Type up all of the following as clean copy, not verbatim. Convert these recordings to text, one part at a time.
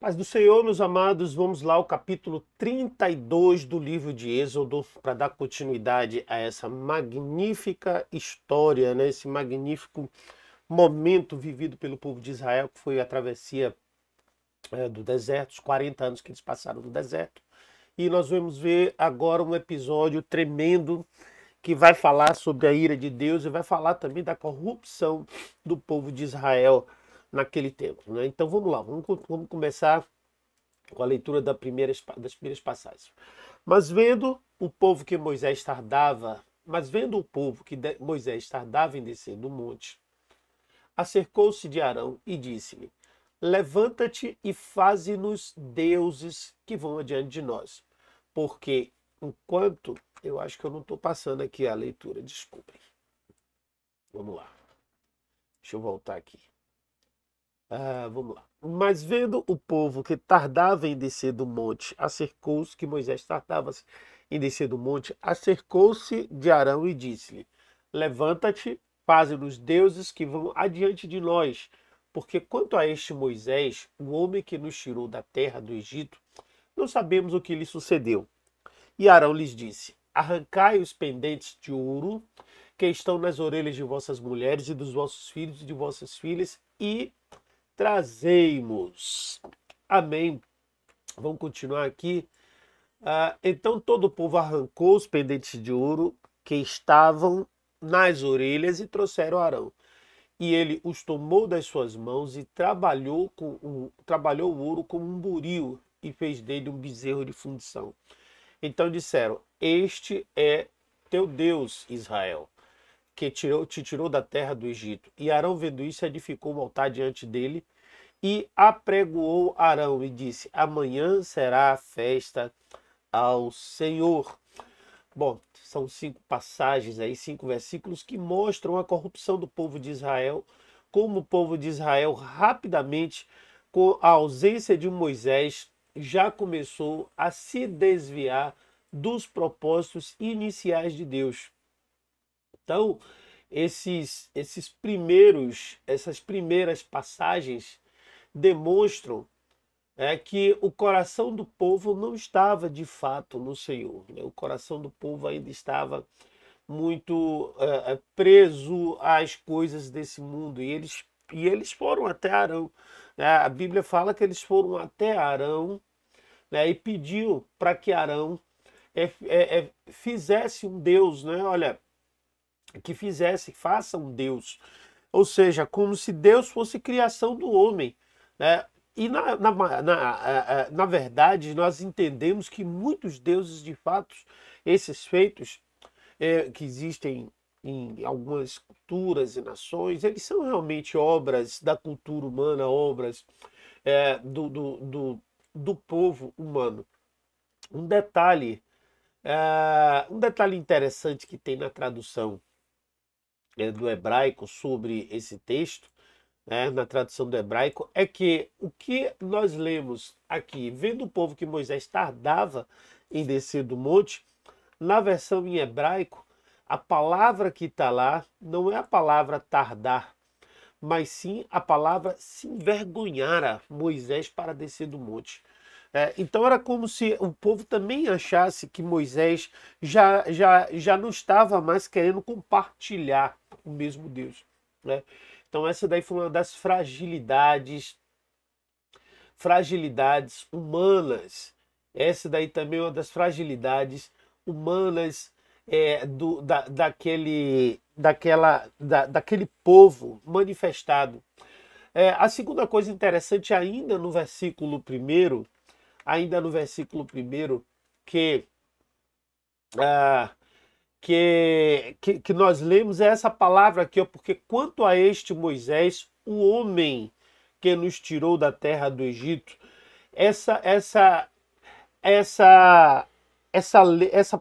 Paz do Senhor, meus amados, vamos lá ao capítulo 32 do livro de Êxodo para dar continuidade a essa magnífica história, né? Esse magnífico momento vivido pelo povo de Israel, que foi a travessia do deserto, os 40 anos que eles passaram no deserto. E nós vamos ver agora um episódio tremendo que vai falar sobre a ira de Deus e vai falar também da corrupção do povo de Israel naquele tempo, né? Então vamos lá, vamos começar com a leitura das primeiras passagens. Mas vendo o povo que Moisés tardava em descer do monte, acercou-se de Arão e disse-lhe: Levanta-te e faze-nos deuses que vão adiante de nós. Porque enquanto. Eu acho que eu não estou passando aqui a leitura, desculpem. Vamos lá. Deixa eu voltar aqui. Vamos lá. Mas vendo o povo que tardava em descer do monte, acercou-se, que Moisés tardava em descer do monte, acercou-se de Arão e disse-lhe: Levanta-te, faze-nos deuses que vão adiante de nós. Porque quanto a este Moisés, o homem que nos tirou da terra do Egito, não sabemos o que lhe sucedeu. E Arão lhes disse: Arrancai os pendentes de ouro que estão nas orelhas de vossas mulheres e dos vossos filhos e de vossas filhas e trazei-mos. Amém. Vamos continuar aqui. Então todo o povo arrancou os pendentes de ouro que estavam nas orelhas e trouxeram a Arão. E ele os tomou das suas mãos e trabalhou o ouro como um buril e fez dele um bezerro de fundição. Então disseram: Este é teu Deus, Israel, que te tirou da terra do Egito. E Arão, vendo isso, edificou um altar diante dele e apregoou Arão e disse: Amanhã será a festa ao Senhor. Bom, são 5 passagens aí, 5 versículos que mostram a corrupção do povo de Israel, como o povo de Israel rapidamente, com a ausência de Moisés, já começou a se desviar dos propósitos iniciais de Deus. Então, essas primeiras passagens demonstram que o coração do povo não estava de fato no Senhor, né? O coração do povo ainda estava muito preso às coisas desse mundo e eles foram até Arão, né? A Bíblia fala que eles foram até Arão, né, e pediu para que Arão fizesse um Deus, né? Olha, faça um Deus. Ou seja, como se Deus fosse criação do homem, né? E na verdade, nós entendemos que muitos deuses, de fato, esses feitos que existem em algumas culturas e nações, eles são realmente obras da cultura humana, obras do povo humano. Um detalhe, um detalhe interessante que tem na tradução do hebraico sobre esse texto, né, na tradução do hebraico, é que o que nós lemos aqui, vendo o povo que Moisés tardava em descer do monte, na versão em hebraico, a palavra que está lá não é a palavra tardar, mas sim a palavra se envergonhara Moisés para descer do monte. Então era como se o povo também achasse que Moisés já não estava mais querendo compartilhar o mesmo Deus, né? Então essa daí foi uma das fragilidades humanas. Essa daí também é uma das fragilidades humanas daquele povo manifestado. A segunda coisa interessante ainda no versículo primeiro, que, ah, que nós lemos é essa palavra aqui, ó, porque quanto a este Moisés, o homem que nos tirou da terra do Egito, essa, essa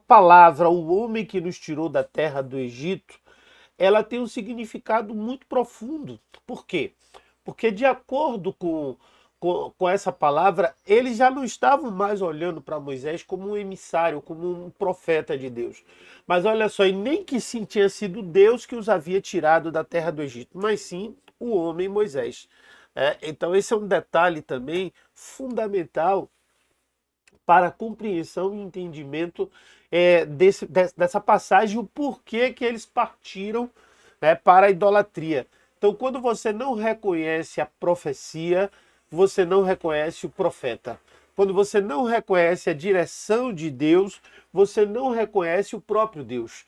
palavra, o homem que nos tirou da terra do Egito, ela tem um significado muito profundo. Por quê? Porque de acordo com essa palavra, eles já não estavam mais olhando para Moisés como um emissário, como um profeta de Deus. Mas olha só, e nem que sim tinha sido Deus que os havia tirado da terra do Egito, mas sim o homem Moisés. Então esse é um detalhe também fundamental para a compreensão e entendimento dessa passagem, o porquê que eles partiram, né, para a idolatria. Então, quando você não reconhece a profecia, você não reconhece o profeta. Quando você não reconhece a direção de Deus, você não reconhece o próprio Deus.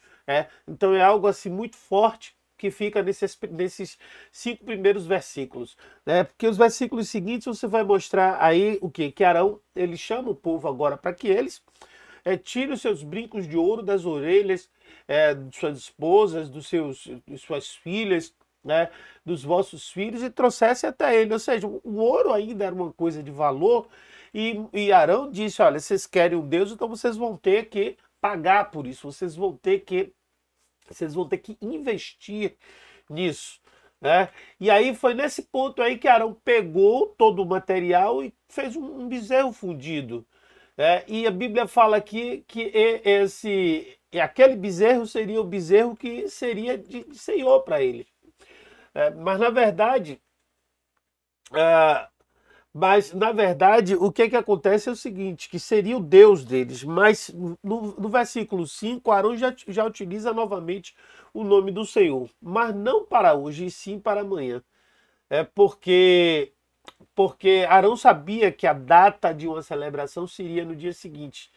Então é algo assim muito forte que fica nesses 5 primeiros versículos, né? Porque os versículos seguintes você vai mostrar aí o quê? Que Arão, ele chama o povo agora para que eles tirem os seus brincos de ouro das orelhas de suas esposas, de suas filhas, né, dos vossos filhos, e trouxesse até ele. Ou seja, o ouro ainda era uma coisa de valor, e Arão disse: olha, vocês querem um Deus, então vocês vão ter que pagar por isso, vocês vão ter que investir nisso, né? E aí foi nesse ponto aí que Arão pegou todo o material e fez um bezerro fundido. E a Bíblia fala aqui que aquele bezerro seria o bezerro que seria de Senhor para ele. Mas na verdade, o que acontece é o seguinte, que seria o Deus deles, mas no versículo 5, Arão já utiliza novamente o nome do Senhor, mas não para hoje, e sim para amanhã. Porque Arão sabia que a data de uma celebração seria no dia seguinte.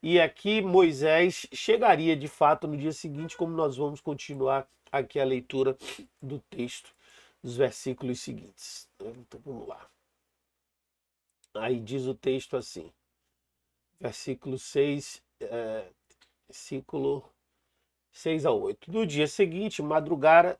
E aqui Moisés chegaria de fato no dia seguinte, como nós vamos continuar aqui a leitura do texto, dos versículos seguintes. Então vamos lá. Aí diz o texto assim, versículo 6, versículo 6 a 8. No dia seguinte, madrugaram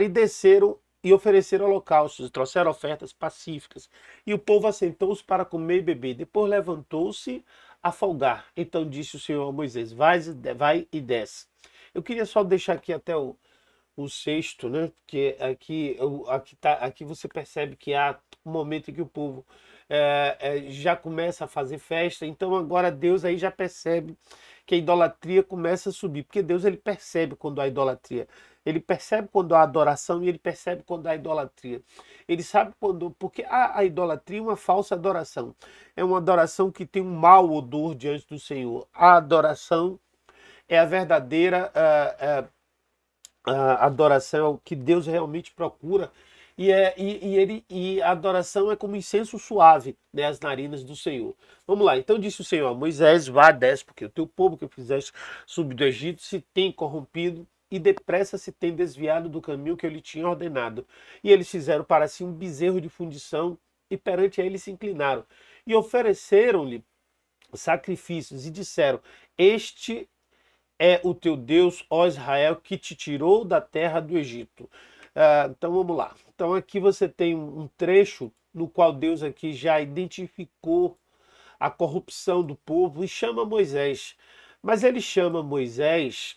e desceram e ofereceram holocaustos, trouxeram ofertas pacíficas. E o povo assentou-se para comer e beber. Depois levantou-se a folgar. Então disse o Senhor a Moisés: vai e desce. Eu queria só deixar aqui até o sexto, né? Porque aqui você percebe que há um momento em que o povo já começa a fazer festa. Então agora Deus aí já percebe que a idolatria começa a subir, porque Deus, ele percebe quando há idolatria, ele percebe quando há adoração e ele percebe quando há idolatria. Ele sabe quando, porque a idolatria é uma falsa adoração, é uma adoração que tem um mau odor diante do Senhor. A adoração é a verdadeira a adoração, é o que Deus realmente procura. E a adoração é como incenso suave, né, as narinas do Senhor. Vamos lá, então disse o Senhor a Moisés: vá, desce, porque o teu povo que fizeste subir do Egito se tem corrompido e depressa se tem desviado do caminho que eu lhe tinha ordenado. E eles fizeram para si um bezerro de fundição e perante ele se inclinaram. E ofereceram-lhe sacrifícios e disseram: este é o teu Deus, ó Israel, que te tirou da terra do Egito. Então vamos lá. Então aqui você tem um trecho no qual Deus aqui já identificou a corrupção do povo e chama Moisés. Mas ele chama Moisés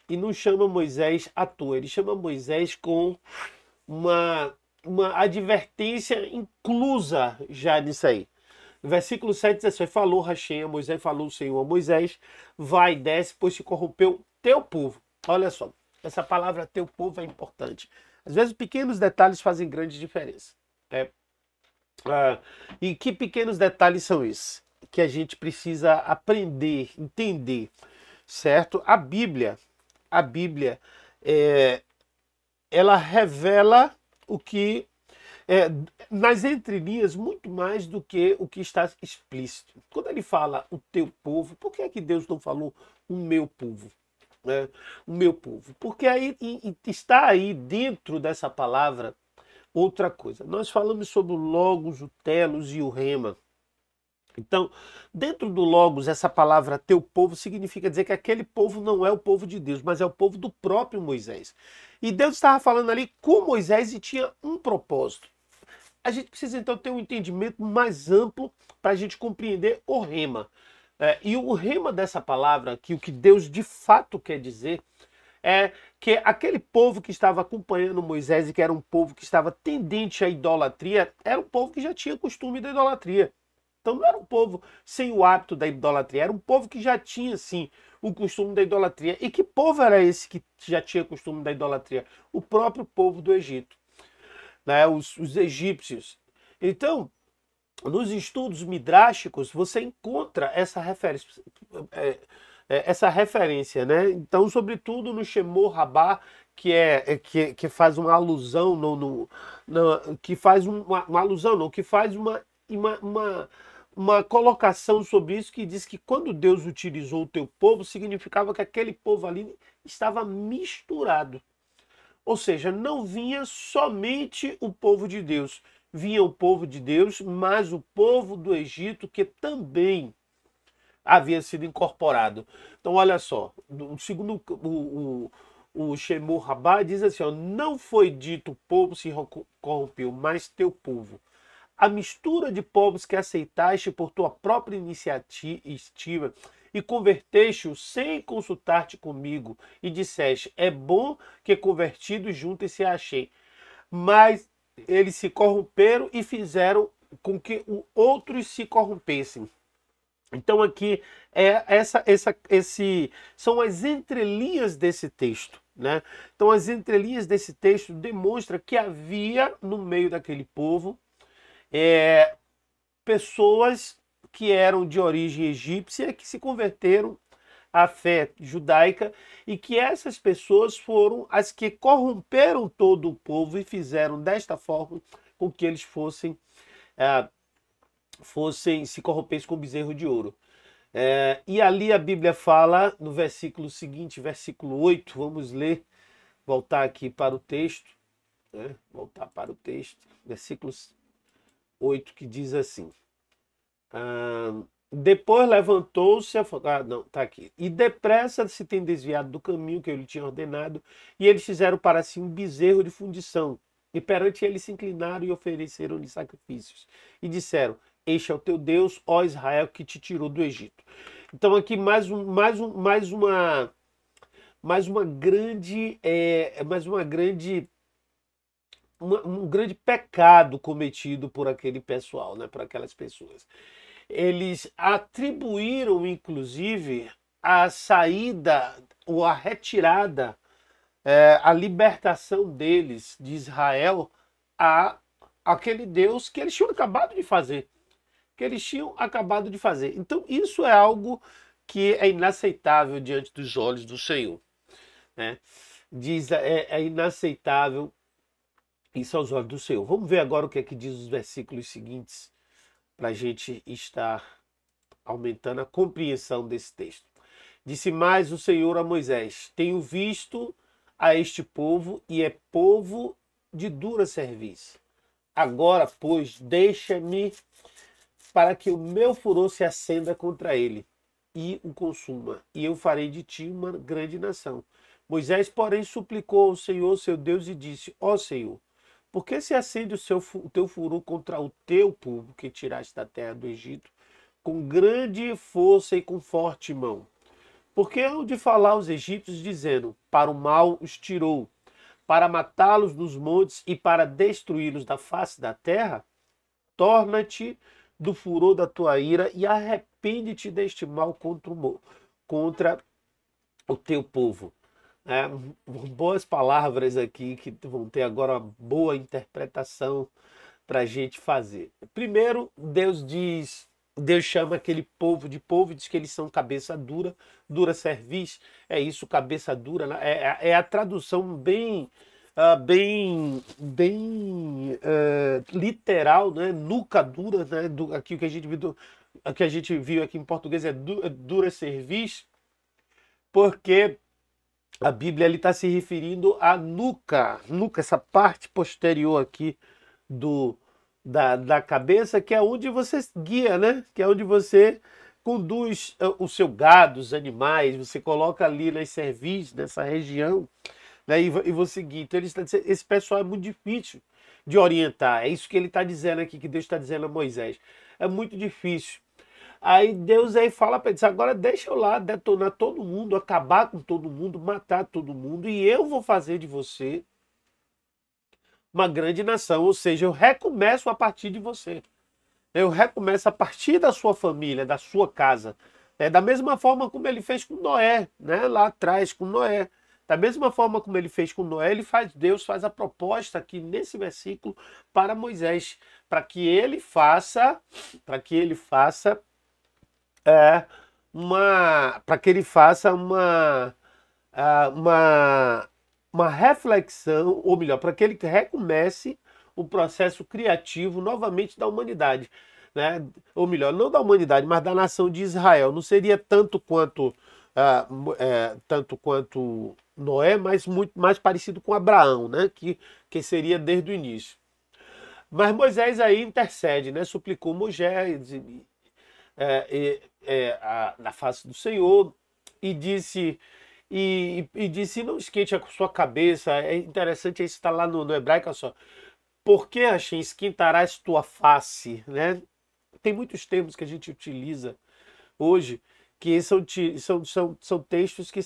e não chama Moisés à toa. Ele chama Moisés com uma advertência inclusa já nisso aí. No versículo 7 diz assim: falou Hashem a Moisés, falou o Senhor a Moisés: vai, desce, pois se corrompeu teu povo. Olha só, essa palavra teu povo é importante. Às vezes pequenos detalhes fazem grande diferença. E que pequenos detalhes são esses? Que a gente precisa aprender, entender, certo? A Bíblia, ela revela o que nas entrelinhas muito mais do que o que está explícito. Quando ele fala o teu povo, por que é que Deus não falou o meu povo? O meu povo. Porque aí está aí dentro dessa palavra outra coisa. Nós falamos sobre o Logos, o Telos e o Rema. Então, dentro do Logos, essa palavra teu povo significa dizer que aquele povo não é o povo de Deus, mas é o povo do próprio Moisés. E Deus estava falando ali com Moisés e tinha um propósito. A gente precisa então ter um entendimento mais amplo para a gente compreender o Rema. E o rema dessa palavra, que o que Deus de fato quer dizer, é que aquele povo que estava acompanhando Moisés e que era um povo que estava tendente à idolatria, era um povo que já tinha costume da idolatria. Então não era um povo sem o hábito da idolatria, era um povo que já tinha, sim, o costume da idolatria. E que povo era esse que já tinha costume da idolatria? O próprio povo do Egito. né, os egípcios. Então, nos estudos midráshicos, você encontra essa referência, né? Então, sobretudo no Shemor Rabá, que faz uma alusão que faz uma alusão, não, que faz uma, uma, uma colocação sobre isso, que diz que quando Deus utilizou o teu povo, significava que aquele povo ali estava misturado. Ou seja, não vinha somente o povo de Deus, vinha o povo de Deus, mas o povo do Egito que também havia sido incorporado. Então, olha só, segundo o Shemur Rabá, diz assim: ó, não foi dito o povo se corrompeu, mas teu povo. A mistura de povos que aceitaste por tua própria iniciativa e converteste-o sem consultar-te comigo, e disseste: é bom que convertidos juntos se achem. Mas eles se corromperam e fizeram com que outros se corrompessem. Então aqui são as entrelinhas desse texto, né? Então as entrelinhas desse texto demonstram que havia no meio daquele povo pessoas que eram de origem egípcia que se converteram à fé judaica, e que essas pessoas foram as que corromperam todo o povo e fizeram desta forma com que eles fossem se corrompessem com o bezerro de ouro. E ali a Bíblia fala no versículo seguinte, versículo 8, vamos ler, voltar aqui para o texto, né? Voltar para o texto, versículo 8, que diz assim: depois levantou-se, não, tá aqui, e depressa se tem desviado do caminho que eu lhe tinha ordenado, e eles fizeram para si um bezerro de fundição, e perante ele se inclinaram e ofereceram-lhe sacrifícios, e disseram: este é o teu Deus, ó Israel, que te tirou do Egito. Então aqui mais um grande pecado cometido por aquele pessoal, né, por aquelas pessoas. Eles atribuíram, inclusive, a saída ou a retirada, a libertação deles, de Israel, a aquele Deus que eles tinham acabado de fazer. Então, isso é algo que é inaceitável diante dos olhos do Senhor, né? É inaceitável isso aos olhos do Senhor. Vamos ver agora o que é que diz os versículos seguintes, para a gente estar aumentando a compreensão desse texto. Disse mais o Senhor a Moisés: tenho visto a este povo, e é povo de dura serviço. Agora, pois, deixa-me para que o meu furor se acenda contra ele e o consuma, e eu farei de ti uma grande nação. Moisés, porém, suplicou ao Senhor, seu Deus, e disse: ó Senhor, por que se acende o teu furor contra o teu povo, que tiraste da terra do Egito, com grande força e com forte mão? Porque hão de falar os egípcios, dizendo: para o mal os tirou, para matá-los nos montes e para destruí-los da face da terra? Torna-te do furor da tua ira e arrepende-te deste mal contra o teu povo. Boas palavras aqui que vão ter agora uma boa interpretação para a gente fazer. Primeiro, Deus chama aquele povo de povo e diz que eles são cabeça dura, dura cerviz. É isso, cabeça dura, né? É a tradução bem literal, né? Nuca dura, né? Aqui o que a gente viu aqui em português é dura cerviz, porque a Bíblia está se referindo à nuca, essa parte posterior aqui da cabeça, que é onde você guia, né? Que é onde você conduz o seu gado, os animais, você coloca ali nas cerviz, nessa região, né? E você guia. Então esse pessoal é muito difícil de orientar. É isso que ele está dizendo aqui, que Deus está dizendo a Moisés. É muito difícil. Aí Deus fala para ele: agora deixa eu lá detonar todo mundo, acabar com todo mundo, matar todo mundo, e eu vou fazer de você uma grande nação. Ou seja, eu recomeço a partir de você. Eu recomeço a partir da sua família, da sua casa. Da mesma forma como ele fez com Noé, né? Lá atrás com Noé. Da mesma forma como ele fez com Noé, Deus faz a proposta aqui nesse versículo para Moisés, para que ele faça, é, para que ele faça ah, uma, uma reflexão, ou melhor, para que ele recomece o processo criativo novamente da humanidade, né? Ou melhor, não da humanidade, mas da nação de Israel. Não seria tanto quanto Noé, mas muito mais parecido com Abraão, né? Que seria desde o início. Mas Moisés aí intercede, né? Suplicou Moisés na face do Senhor e disse disse: não esquente a sua cabeça. É interessante, isso está lá no hebraico, olha só. Por que, Hashem, esquentarás tua face, né? Tem muitos termos que a gente utiliza hoje que são textos que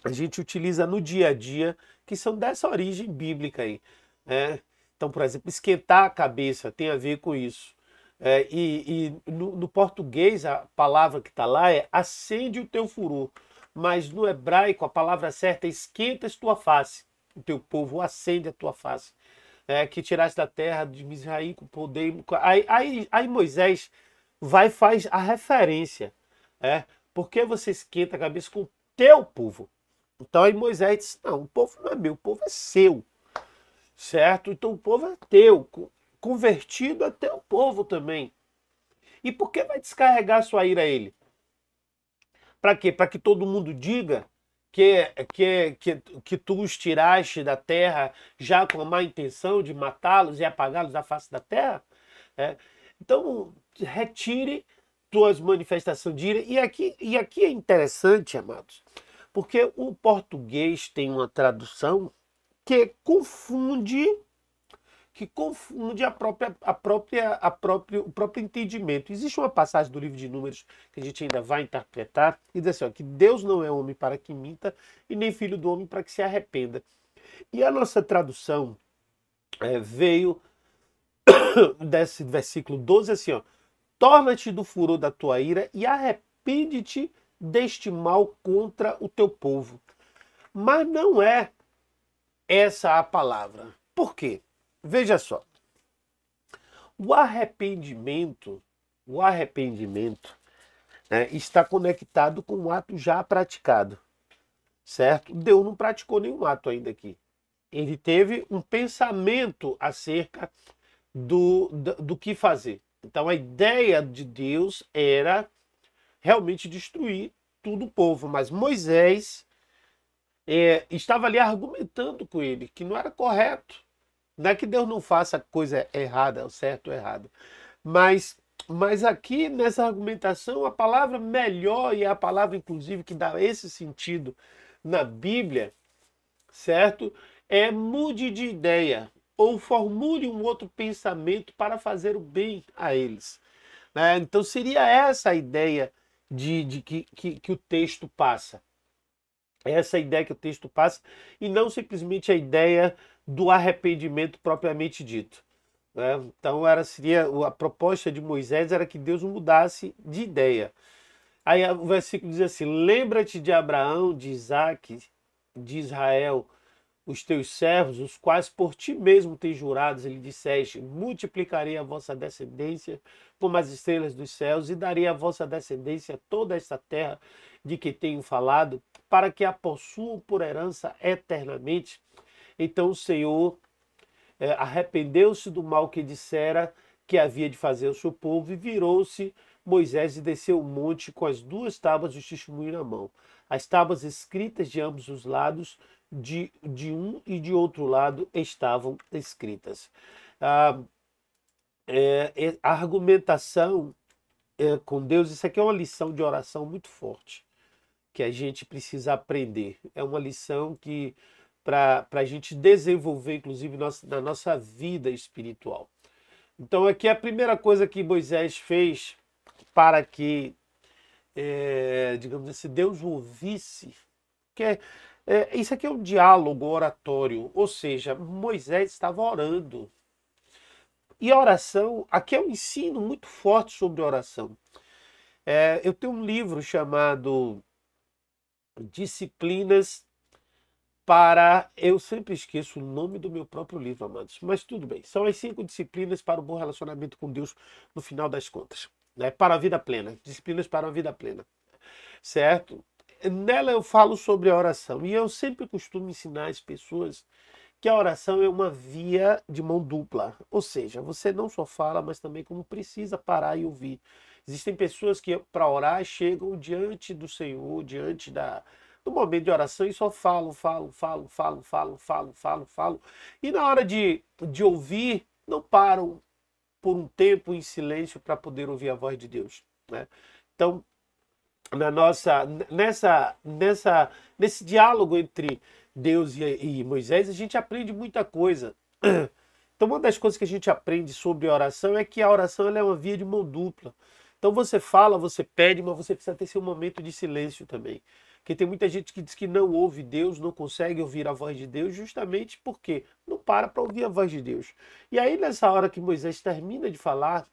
a gente utiliza no dia a dia, que são dessa origem bíblica aí, né? Então, por exemplo, esquentar a cabeça tem a ver com isso. No português, a palavra que está lá é acende o teu furor, mas no hebraico a palavra certa é esquentas tua face, o teu povo acende a tua face. Que tiraste da terra de Misraim com poder. Aí Moisés faz a referência. Por que você esquenta a cabeça com o teu povo? Então aí Moisés disse: não, o povo não é meu, o povo é seu. Certo? Então o povo é teu. Convertido é teu povo também. E por que vai descarregar sua ira a ele? Para quê? Para que todo mundo diga que tu os tiraste da terra já com a má intenção de matá-los e apagá-los da face da terra? Então, retire tuas manifestações de ira. E aqui é interessante, amados, porque o português tem uma tradução que confunde o próprio entendimento. Existe uma passagem do livro de Números que a gente ainda vai interpretar e diz assim, ó, que Deus não é homem para que minta e nem filho do homem para que se arrependa. E a nossa tradução veio desse versículo 12 assim, ó: torna-te do furor da tua ira e arrepende-te deste mal contra o teu povo. Mas não é essa a palavra. Por quê? Veja só. O arrependimento, está conectado com o ato já praticado, certo? Deus não praticou nenhum ato ainda aqui. Ele teve um pensamento acerca do que fazer. Então a ideia de Deus era realmente destruir todo o povo, mas Moisés estava ali argumentando com ele que não era correto. Não é que Deus não faça coisa errada, o certo ou errado. Mas aqui nessa argumentação, a palavra melhor, e é a palavra inclusive que dá esse sentido na Bíblia, certo? É mude de ideia ou formule um outro pensamento para fazer o bem a eles. Então seria essa a ideia que o texto passa. Essa ideia que o texto passa, e não simplesmente a ideia do arrependimento propriamente dito. Então a proposta de Moisés era que Deus mudasse de ideia. Aí o versículo diz assim: lembra-te de Abraão, de Isaque, de Israel, os teus servos, os quais por ti mesmo tens jurados, ele disseste: multiplicarei a vossa descendência como as estrelas dos céus, e darei a vossa descendência toda esta terra de que tenho falado, para que a possuam por herança eternamente. Então o Senhor arrependeu-se do mal que dissera que havia de fazer ao seu povo, e virou-se Moisés e desceu o monte com as 2 tábuas de testemunho na mão. As tábuas escritas de ambos os lados, de um e de outro lado, estavam escritas. A argumentação com Deus, isso aqui é uma lição de oração muito forte, que a gente precisa aprender. É uma lição que para a gente desenvolver, inclusive, na nossa vida espiritual. Então aqui a primeira coisa que Moisés fez para que, digamos assim, Deus ouvisse, isso aqui é um diálogo oratório, ou seja, Moisés estava orando. E a oração, aqui é um ensino muito forte sobre oração. Eu tenho um livro chamado disciplinas para... Eu sempre esqueço o nome do meu próprio livro, amados, mas tudo bem. São as 5 disciplinas para o bom relacionamento com Deus no final das contas, né? Para a vida plena, disciplinas para a vida plena, certo? Nela eu falo sobre a oração e eu sempre costumo ensinar as pessoas que a oração é uma via de mão dupla, ou seja, você não só fala, mas também como precisa parar e ouvir. Existem pessoas que para orar chegam diante do Senhor, diante do momento de oração e só falam. E na hora de ouvir, não param por um tempo em silêncio para poder ouvir a voz de Deus, né? Então, na nossa, nesse diálogo entre Deus e Moisés, a gente aprende muita coisa. Então, uma das coisas que a gente aprende sobre a oração é que a oração ela é uma via de mão dupla. Então, você fala, você pede, mas você precisa ter seu momento de silêncio também. Porque tem muita gente que diz que não ouve Deus, não consegue ouvir a voz de Deus, justamente porque não para ouvir a voz de Deus. E aí, nessa hora que Moisés termina de falar,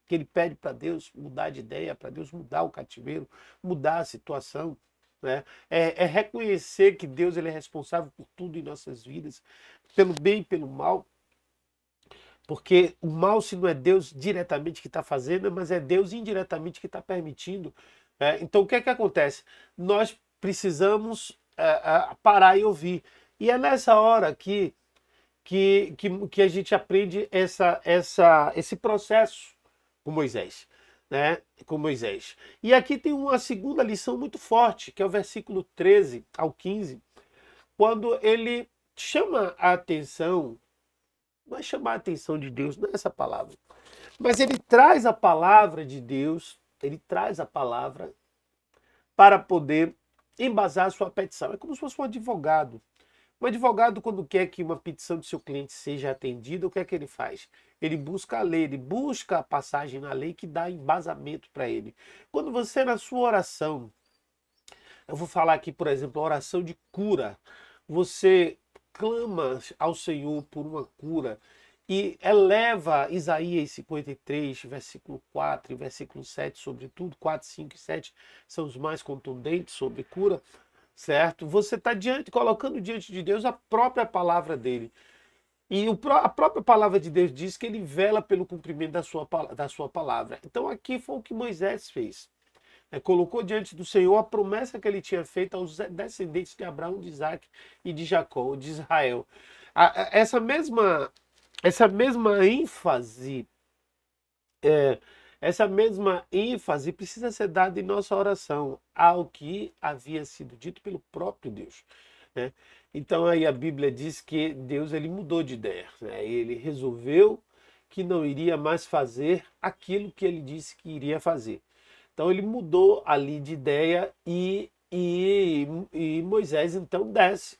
que ele pede para Deus mudar de ideia, para Deus mudar o cativeiro, mudar a situação, né? É reconhecer que Deus ele é responsável por tudo em nossas vidas, pelo bem e pelo mal, porque o mal, se não é Deus diretamente que está fazendo, mas é Deus indiretamente que está permitindo, né? Então, o que é que acontece? Nós precisamos parar e ouvir. E é nessa hora que a gente aprende esse processo com Moisés, né? Com Moisés. E aqui tem uma segunda lição muito forte, que é o versículo 13 ao 15, quando ele chama a atenção, não é chamar a atenção de Deus, não é essa palavra, mas ele traz a palavra de Deus, ele traz a palavra para poder embasar a sua petição. É como se fosse um advogado. Um advogado, quando quer que uma petição de seu cliente seja atendida, o que é que ele faz? Ele busca a lei, ele busca a passagem na lei que dá embasamento para ele. Quando você, na sua oração, eu vou falar aqui, por exemplo, a oração de cura, você clama ao Senhor por uma cura e eleva Isaías 53, versículo 4 e versículo 7, sobretudo, 4, 5 e 7 são os mais contundentes sobre cura, certo? Você está colocando diante de Deus a própria palavra dele. E a própria palavra de Deus diz que ele vela pelo cumprimento da sua palavra. Então aqui foi o que Moisés fez. Colocou diante do Senhor a promessa que ele tinha feito aos descendentes de Abraão, de Isaac e de Jacó, de Israel. Essa mesma ênfase, essa mesma ênfase precisa ser dada em nossa oração ao que havia sido dito pelo próprio Deus, né? Então aí a Bíblia diz que Deus ele mudou de ideia, né? Ele resolveu que não iria mais fazer aquilo que ele disse que iria fazer. Então ele mudou ali de ideia e Moisés então desce.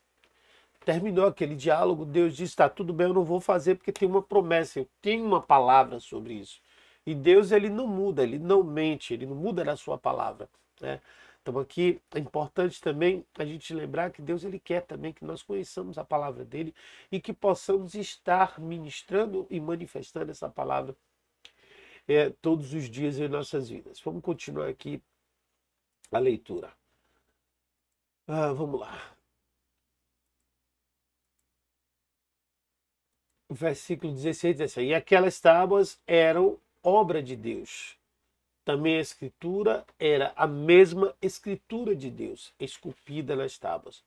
Terminou aquele diálogo, Deus disse, tá tudo bem, eu não vou fazer porque tem uma promessa, eu tenho uma palavra sobre isso. E Deus ele não muda, ele não mente, ele não muda da sua palavra, né? Então aqui é importante também a gente lembrar que Deus ele quer também que nós conheçamos a palavra dele e que possamos estar ministrando e manifestando essa palavra todos os dias em nossas vidas. Vamos continuar aqui a leitura. Vamos lá. O versículo 16 diz assim: e aquelas tábuas eram obra de Deus. Também a escritura era a mesma escritura de Deus, esculpida nas tábuas.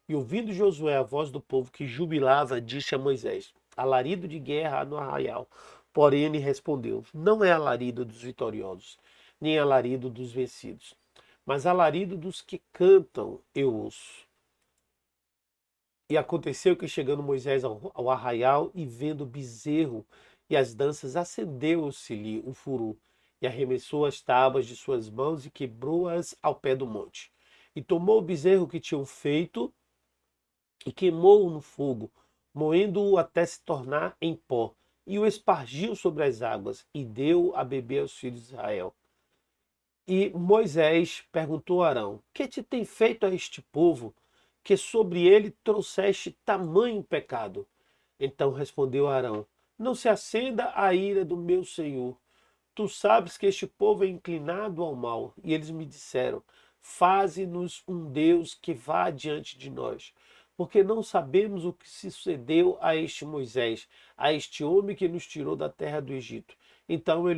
E ouvindo Josué a voz do povo que jubilava, disse a Moisés: alarido de guerra há no arraial. Porém ele respondeu: não é alarido dos vitoriosos, nem alarido dos vencidos, mas alarido dos que cantam eu ouço. E aconteceu que, chegando Moisés ao arraial e vendo o bezerro e as danças, acendeu-se-lhe o furor, e arremessou as tábuas de suas mãos e quebrou-as ao pé do monte. E tomou o bezerro que tinham feito e queimou-o no fogo, moendo-o até se tornar em pó, e o espargiu sobre as águas, e deu a beber aos filhos de Israel. E Moisés perguntou a Arão: que te tem feito a este povo, que sobre ele trouxeste tamanho pecado? Então respondeu Arão: não se acenda a ira do meu senhor. Tu sabes que este povo é inclinado ao mal. E eles me disseram: faze-nos um Deus que vá adiante de nós, porque não sabemos o que sucedeu a este Moisés, a este homem que nos tirou da terra do Egito. Então eu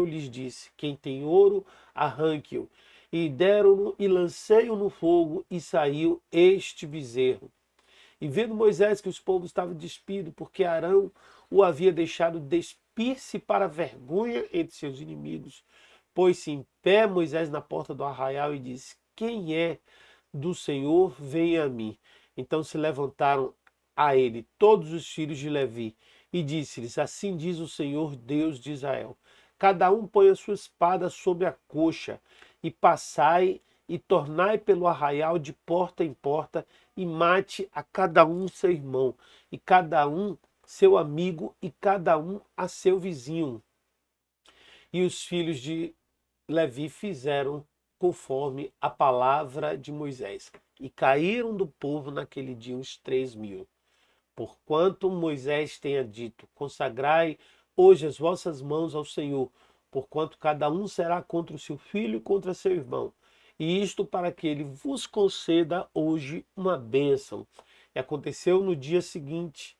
lhes disse: quem tem ouro, arranque-o. E deram-no e lancei-o no fogo, e saiu este bezerro. E vendo Moisés que os povos estavam despidos, porque Arão o havia deixado despir-se para vergonha entre seus inimigos, pôs-se em pé Moisés na porta do arraial e disse: quem é do Senhor, venha a mim. Então se levantaram a ele todos os filhos de Levi, e disse-lhes: assim diz o Senhor Deus de Israel: cada um põe a sua espada sobre a coxa, e passai e tornai pelo arraial de porta em porta, e mate a cada um seu irmão, e cada um seu amigo, e cada um a seu vizinho. E os filhos de Levi fizeram conforme a palavra de Moisés, e caíram do povo naquele dia uns 3.000. Porquanto Moisés tenha dito: consagrai hoje as vossas mãos ao Senhor, porquanto cada um será contra o seu filho e contra seu irmão. E isto para que ele vos conceda hoje uma bênção. E aconteceu no dia seguinte,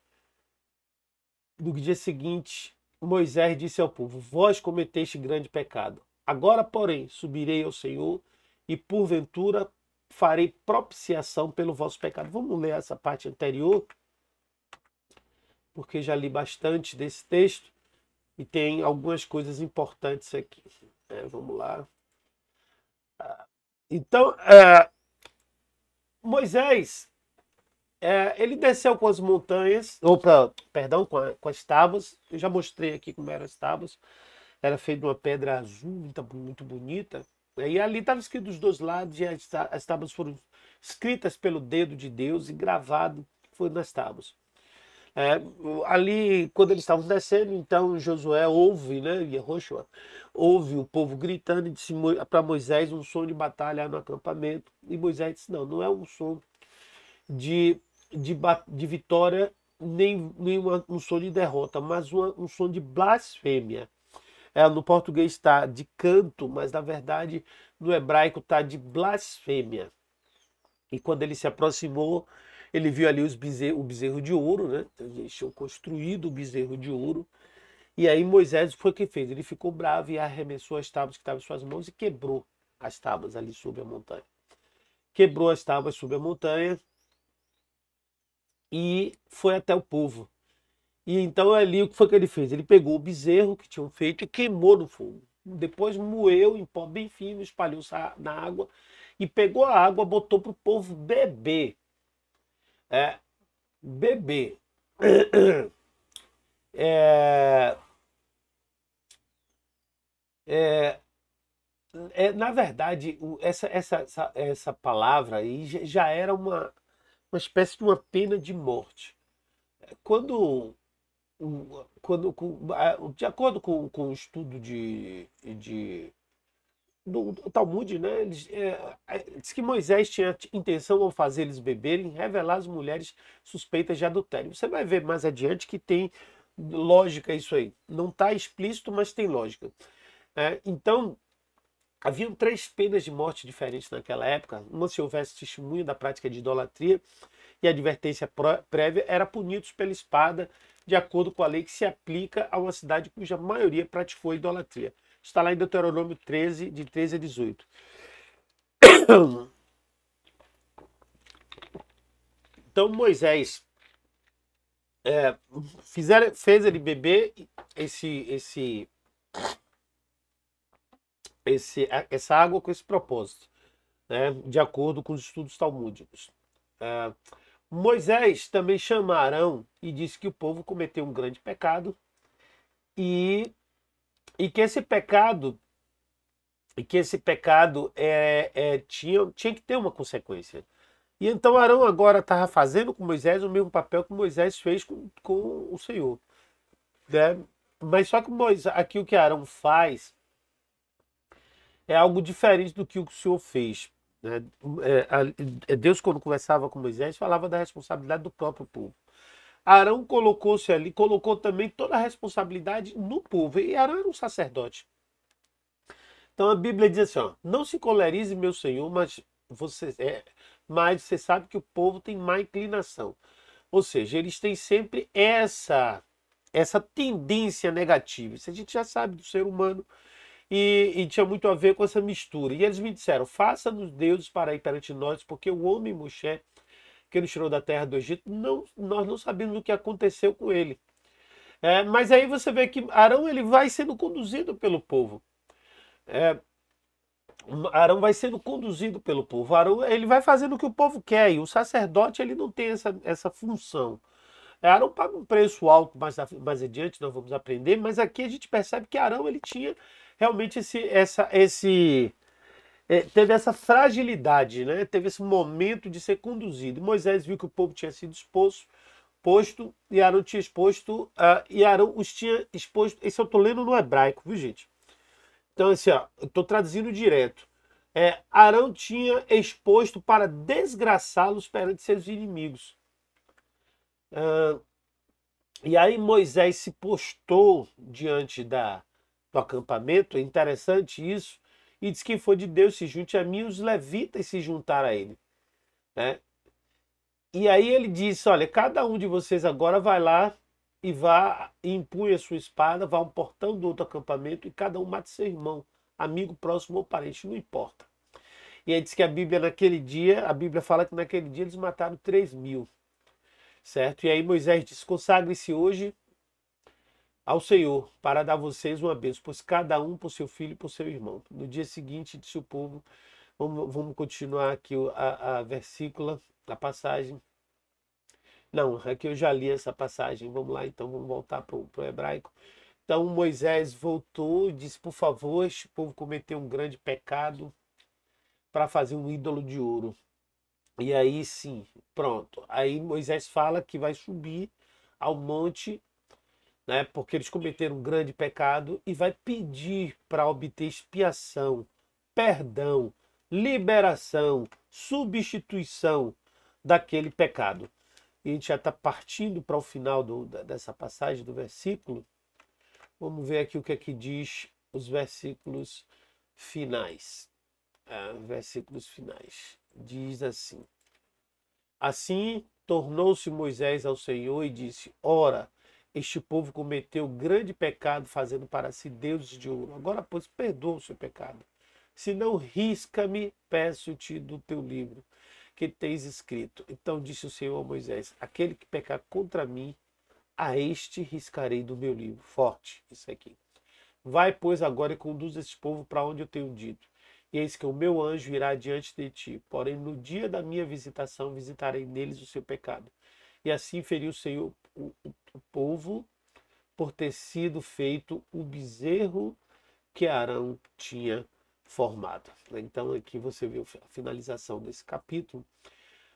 Moisés disse ao povo: vós cometeste grande pecado. Agora, porém, subirei ao Senhor e porventura farei propiciação pelo vosso pecado. Vamos ler essa parte anterior, porque já li bastante desse texto e tem algumas coisas importantes aqui. Vamos lá. Então, Moisés, ele desceu com as montanhas, perdão, com as tábuas. Eu já mostrei aqui como eram as tábuas. Era feito de uma pedra azul, muito bonita. E ali estava escrito dos dois lados, e as tábuas foram escritas pelo dedo de Deus e gravado foi nas tábuas. Ali, quando eles estavam descendo, então Josué ouve, né, Yehoshua, ouve o povo gritando e disse para Moisés um som de batalha no acampamento. E Moisés disse: não é um som de vitória, nem um som de derrota, mas um som de blasfêmia. No português está de canto, mas na verdade no hebraico está de blasfêmia. E quando ele se aproximou, ele viu ali o bezerro de ouro, né? Então, eles tinham construído o bezerro de ouro. E aí Moisés foi o que fez. Ele ficou bravo e arremessou as tábuas que estavam em suas mãos e quebrou as tábuas ali sobre a montanha. Quebrou as tábuas sobre a montanha e foi até o povo. E então ali o que foi que ele fez? Ele pegou o bezerro que tinham feito e queimou no fogo. Depois moeu em pó bem fino, espalhou na água e pegou a água, botou para o povo beber. Beber. Na verdade, essa palavra aí já era uma espécie de uma pena de morte. Quando de acordo com o estudo do Talmud, né, diz que Moisés tinha intenção, ao fazer eles beberem, revelar as mulheres suspeitas de adultério. Você vai ver mais adiante que tem lógica isso aí. Não está explícito, mas tem lógica. Então, haviam 3 penas de morte diferentes naquela época. Uma, se houvesse testemunho da prática de idolatria, e a advertência prévia era punidos pela espada, de acordo com a lei que se aplica a uma cidade cuja maioria praticou a idolatria. Está lá em Deuteronômio 13, de 13 a 18. Então Moisés fez ele beber essa água com esse propósito, né, de acordo com os estudos talmúdicos. Moisés também chama Arão e disse que o povo cometeu um grande pecado e que esse pecado tinha que ter uma consequência. E então Arão agora estava fazendo com Moisés o mesmo papel que Moisés fez com o Senhor, né? Mas só que aqui o que Arão faz é algo diferente do que o Senhor fez, né? Deus, quando conversava com Moisés, falava da responsabilidade do próprio povo. Arão colocou-se ali, colocou também toda a responsabilidade no povo. E Arão era um sacerdote. Então a Bíblia diz assim, ó, não se colerize, meu Senhor, mas você sabe que o povo tem má inclinação. Ou seja, eles têm sempre essa tendência negativa. Isso a gente já sabe do ser humano e tinha muito a ver com essa mistura. E eles me disseram, faça-nos deuses para ir perante nós, porque o homem Moshe, que ele tirou da terra do Egito, nós não sabemos o que aconteceu com ele. Mas aí você vê que Arão ele vai sendo conduzido pelo povo. Arão vai sendo conduzido pelo povo. Arão ele vai fazendo o que o povo quer. E o sacerdote ele não tem essa função. Arão paga um preço alto mais adiante, nós vamos aprender. Mas aqui a gente percebe que Arão ele tinha realmente teve essa fragilidade, né? Teve esse momento de ser conduzido. Moisés viu que o povo tinha sido posto e Arão tinha exposto, e Arão os tinha exposto. Isso eu estou lendo no hebraico, viu, gente? Então, assim, ó, eu estou traduzindo direto. Arão tinha exposto para desgraçá-los perante seus inimigos. E aí Moisés se postou diante do acampamento, é interessante isso, e diz que foi de Deus, se junte a mim, e os levitas se juntaram a ele. Né? E aí ele disse, olha, cada um de vocês agora vai lá e empunha sua espada, vá a um portão do outro acampamento e cada um mate seu irmão, amigo, próximo ou parente, não importa. E aí diz que a Bíblia fala que naquele dia eles mataram 3.000, certo? E aí Moisés diz, consagre-se hoje ao Senhor para dar a vocês uma bênção, pois cada um por seu filho e por seu irmão. No dia seguinte disse o povo, vamos continuar aqui a versícula, a passagem. Não, aqui eu já li essa passagem. Vamos lá, então vamos voltar para o hebraico. Então Moisés voltou e disse, por favor, este povo cometeu um grande pecado para fazer um ídolo de ouro. E aí sim, pronto. Aí Moisés fala que vai subir ao monte, né, porque eles cometeram um grande pecado e vai pedir para obter expiação, perdão, liberação, substituição daquele pecado. E a gente já está partindo para o final dessa passagem do versículo. Vamos ver aqui o que é que diz os versículos finais. Versículos finais. Diz assim. Assim tornou-se Moisés ao Senhor e disse, ora, este povo cometeu grande pecado, fazendo para si deuses de ouro. Agora, pois, perdoa o seu pecado. Se não, risca-me, peço-te do teu livro que tens escrito. Então disse o Senhor a Moisés, aquele que pecar contra mim, a este riscarei do meu livro. Forte, isso aqui. Vai, pois, agora e conduz esse povo para onde eu tenho dito. E eis que o meu anjo irá diante de ti. Porém, no dia da minha visitação, visitarei neles o seu pecado. E assim feriu o Senhor o povo por ter sido feito o bezerro que Arão tinha formado. Então aqui você viu a finalização desse capítulo.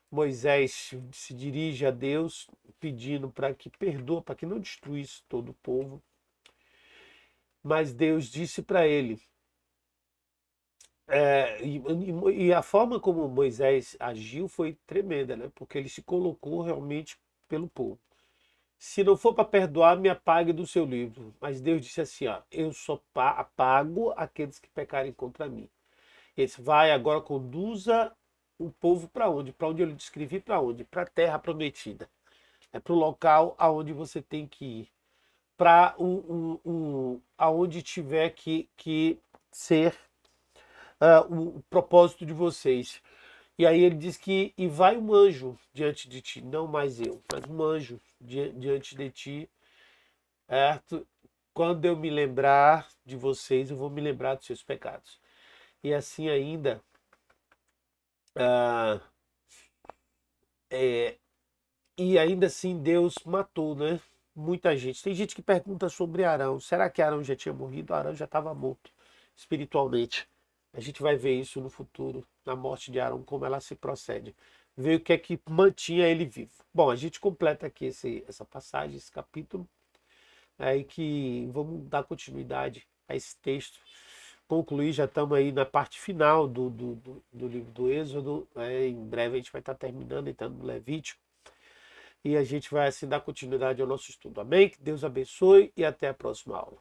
Moisés se dirige a Deus pedindo para que perdoe, para que não destruísse todo o povo. Mas Deus disse para ele, e a forma como Moisés agiu foi tremenda, né? Porque ele se colocou realmente pelo povo. Se não for para perdoar, me apague do seu livro. Mas Deus disse assim, ó, eu só apago aqueles que pecarem contra mim. Esse vai agora, conduza o povo para onde? Para onde eu lhe descrevi, para onde? Para a terra prometida. É para o local aonde você tem que ir. Para aonde tiver que ser o propósito de vocês. E aí ele diz que, e vai um anjo diante de ti, não mais eu, mas um anjo diante de ti, certo? Quando eu me lembrar de vocês, eu vou me lembrar dos seus pecados. E assim ainda, e ainda assim Deus matou, né? Muita gente. Tem gente que pergunta sobre Arão. Será que Arão já tinha morrido? Arão já estava morto espiritualmente. A gente vai ver isso no futuro, na morte de Arão, como ela se procede. Ver o que é que mantinha ele vivo. Bom, a gente completa aqui essa passagem, esse capítulo, aí que vamos dar continuidade a esse texto. Concluir, já estamos aí na parte final do livro do Êxodo. Em breve a gente vai estar terminando, entrando no Levítico. E a gente vai assim dar continuidade ao nosso estudo. Amém? Que Deus abençoe e até a próxima aula.